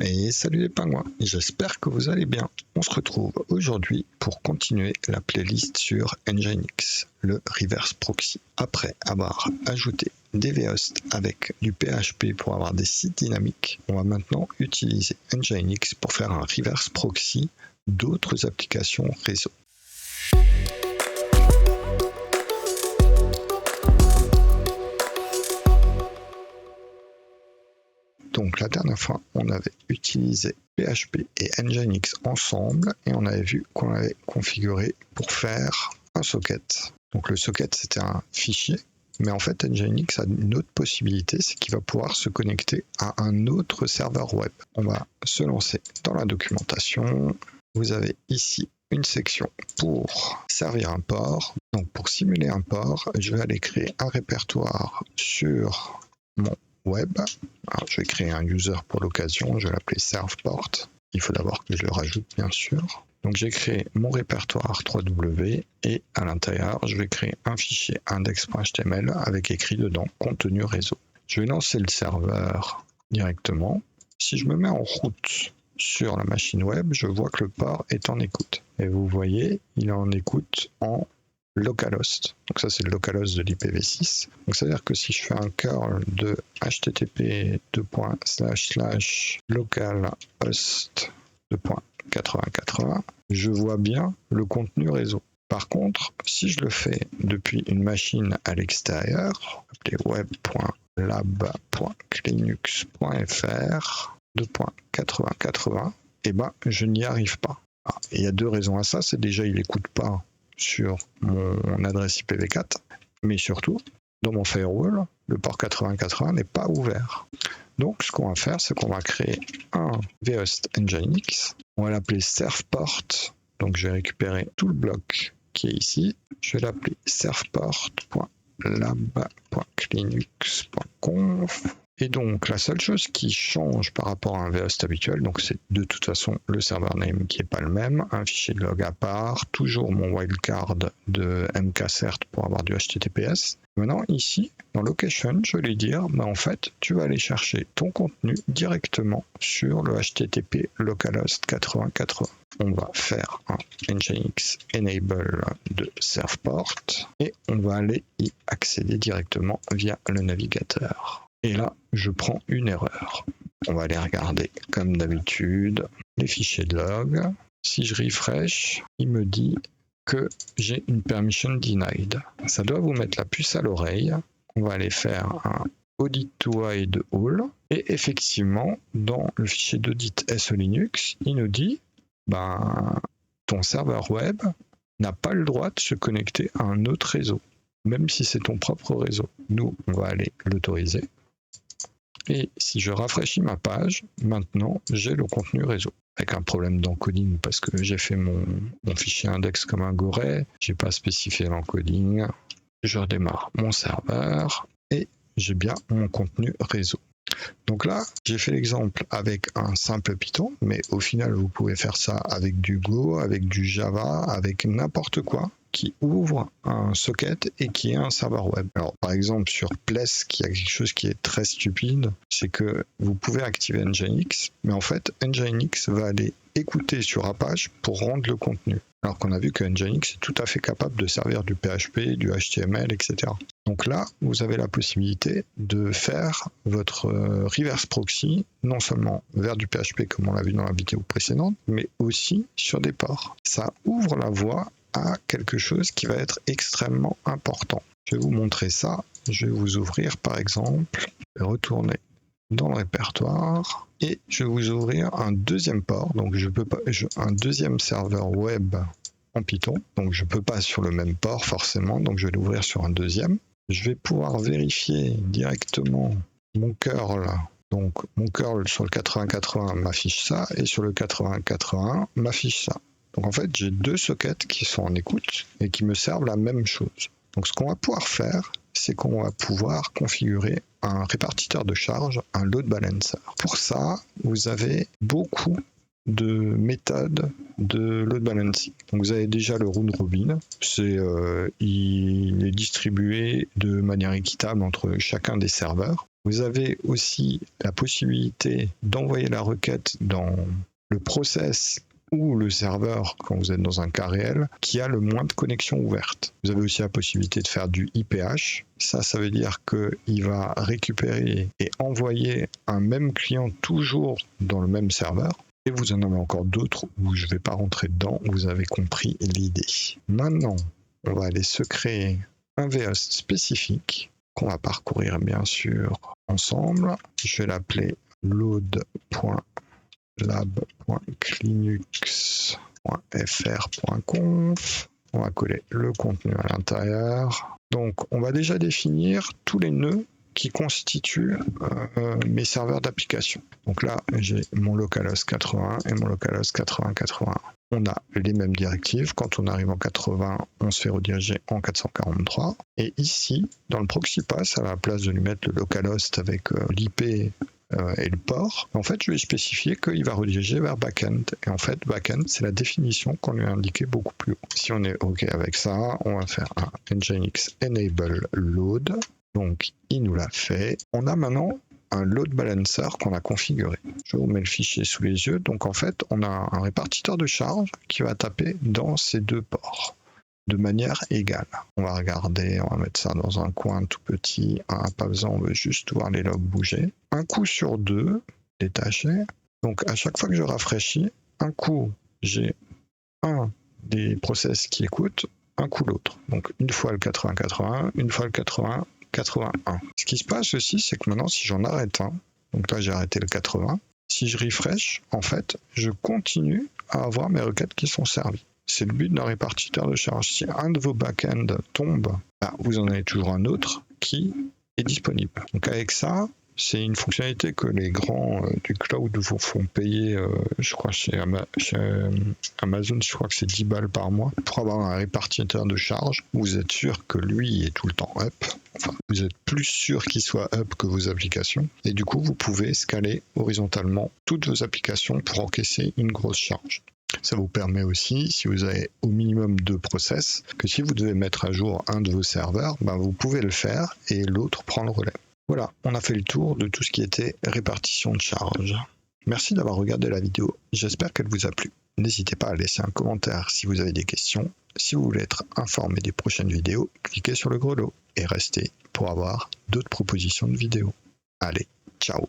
Et salut les pingouins, j'espère que vous allez bien. On se retrouve aujourd'hui pour continuer la playlist sur Nginx, le reverse proxy. Après avoir ajouté des vhosts avec du PHP pour avoir des sites dynamiques, on va maintenant utiliser Nginx pour faire un reverse proxy d'autres applications réseau. Donc la dernière fois, on avait utilisé PHP et Nginx ensemble et on avait vu qu'on avait configuré pour faire un socket. Donc le socket, c'était un fichier, mais en fait Nginx a une autre possibilité, c'est qu'il va pouvoir se connecter à un autre serveur web. On va se lancer dans la documentation. Vous avez ici une section pour servir un port. Donc pour simuler un port, je vais aller créer un répertoire sur mon web. Alors, je vais créer un user pour l'occasion, je vais l'appeler servport. Il faut d'abord que je le rajoute, bien sûr. Donc j'ai créé mon répertoire 3W et à l'intérieur, je vais créer un fichier index.html avec écrit dedans contenu réseau. Je vais lancer le serveur directement. Si je me mets en route sur la machine web, je vois que le port est en écoute. Et vous voyez, il est en écoute en localhost. Donc ça c'est le localhost de l'IPv6. Donc ça veut dire que si je fais un curl de http localhost.8080, je vois bien le contenu réseau. Par contre, si je le fais depuis une machine à l'extérieur, appelée web.lab.linux.fr 2.8080, et ben je n'y arrive pas. Alors, il y a deux raisons à ça, c'est déjà il n'écoute pas sur mon adresse IPv4, mais surtout, dans mon firewall, le port 8080 n'est pas ouvert. Donc, ce qu'on va faire, c'est qu'on va créer un vhost Nginx. On va l'appeler servport. Donc, je vais récupérer tout le bloc qui est ici. Je vais l'appeler servport.lab.linux.conf. Et donc, la seule chose qui change par rapport à un vhost habituel, donc c'est de toute façon le server name qui n'est pas le même, un fichier de log à part, toujours mon wildcard de mkcert pour avoir du HTTPS. Maintenant, ici, dans location, je vais lui dire, en fait, tu vas aller chercher ton contenu directement sur le HTTP localhost 8080. On va faire un Nginx enable de servport et on va aller y accéder directement via le navigateur. Et là, je prends une erreur. On va aller regarder, comme d'habitude, les fichiers de log. Si je refresh, il me dit que j'ai une permission denied. Ça doit vous mettre la puce à l'oreille. On va aller faire un audit to hide all. Et effectivement, dans le fichier d'audit SE Linux, il nous dit ton serveur web n'a pas le droit de se connecter à un autre réseau, même si c'est ton propre réseau. Nous, on va aller l'autoriser. Et si je rafraîchis ma page, maintenant j'ai le contenu réseau. Avec un problème d'encoding parce que j'ai fait mon fichier index comme un goret, j'ai pas spécifié l'encoding. Je redémarre mon serveur et j'ai bien mon contenu réseau. Donc là, j'ai fait l'exemple avec un simple Python, mais au final, vous pouvez faire ça avec du Go, avec du Java, avec n'importe quoi qui ouvre un socket et qui est un serveur web. Alors, par exemple, sur Plesk, il y a quelque chose qui est très stupide, c'est que vous pouvez activer Nginx, mais en fait, Nginx va aller écouter sur Apache pour rendre le contenu. Alors qu'on a vu que Nginx est tout à fait capable de servir du PHP, du HTML, etc. Donc là, vous avez la possibilité de faire votre reverse proxy, non seulement vers du PHP comme on l'a vu dans la vidéo précédente, mais aussi sur des ports. Ça ouvre la voie à quelque chose qui va être extrêmement important. Je vais vous montrer ça. Je vais vous ouvrir par exemple, je vais retourner dans le répertoire et je vais vous ouvrir un deuxième port. Donc un deuxième serveur web en Python. Donc je peux pas sur le même port forcément. Donc je vais l'ouvrir sur un deuxième. Je vais pouvoir vérifier directement mon curl. Donc mon curl sur le 8080 m'affiche ça et sur le 8081 m'affiche ça. Donc en fait, j'ai deux sockets qui sont en écoute et qui me servent la même chose. Donc ce qu'on va pouvoir faire, c'est qu'on va pouvoir configurer un répartiteur de charge, un load balancer. Pour ça, vous avez beaucoup de méthode de load balancing. Donc vous avez déjà le round robin, il est distribué de manière équitable entre chacun des serveurs. Vous avez aussi la possibilité d'envoyer la requête dans le process ou le serveur, quand vous êtes dans un cas réel, qui a le moins de connexions ouvertes. Vous avez aussi la possibilité de faire du IPH. Ça veut dire qu'il va récupérer et envoyer un même client toujours dans le même serveur. Et vous en avez encore d'autres où je ne vais pas rentrer dedans. Vous avez compris l'idée. Maintenant, on va aller se créer un VHost spécifique qu'on va parcourir bien sûr ensemble. Je vais l'appeler load.lab.linux.fr.conf. On va coller le contenu à l'intérieur. Donc on va déjà définir tous les nœuds qui constituent mes serveurs d'application. Donc là, j'ai mon localhost 80 et mon localhost 8081. On a les mêmes directives. Quand on arrive en 80, on se fait rediriger en 443. Et ici, dans le proxy pass, à la place de lui mettre le localhost avec l'IP et le port, en fait, je vais spécifier qu'il va rediriger vers backend. Et en fait, backend, c'est la définition qu'on lui a indiquée beaucoup plus haut. Si on est OK avec ça, on va faire un nginx enable load. Donc, il nous l'a fait. On a maintenant un load balancer qu'on a configuré. Je vous mets le fichier sous les yeux. Donc, en fait, on a un répartiteur de charge qui va taper dans ces deux ports de manière égale. On va regarder, on va mettre ça dans un coin tout petit. Pas besoin, on veut juste voir les logs bouger. Un coup sur deux, détaché. Donc, à chaque fois que je rafraîchis, un coup, j'ai un des process qui écoute, un coup l'autre. Donc, une fois le 80-81, une fois le 80-81. Ce qui se passe aussi, c'est que maintenant, si j'en arrête un, donc là j'ai arrêté le 80, si je refresh, en fait, je continue à avoir mes requêtes qui sont servies. C'est le but d'un répartiteur de charge. Si un de vos backends tombe, vous en avez toujours un autre qui est disponible. Donc avec ça, c'est une fonctionnalité que les grands du cloud vous font payer, je crois chez Amazon, je crois que c'est 10 balles par mois, pour avoir un répartiteur de charge. Vous êtes sûr que lui est tout le temps up. Enfin, vous êtes plus sûr qu'il soit up que vos applications. Et du coup, vous pouvez scaler horizontalement toutes vos applications pour encaisser une grosse charge. Ça vous permet aussi, si vous avez au minimum 2 process, que si vous devez mettre à jour un de vos serveurs, vous pouvez le faire et l'autre prend le relais. Voilà, on a fait le tour de tout ce qui était répartition de charge. Merci d'avoir regardé la vidéo, j'espère qu'elle vous a plu. N'hésitez pas à laisser un commentaire si vous avez des questions. Si vous voulez être informé des prochaines vidéos, cliquez sur le grelot et restez pour avoir d'autres propositions de vidéos. Allez, ciao!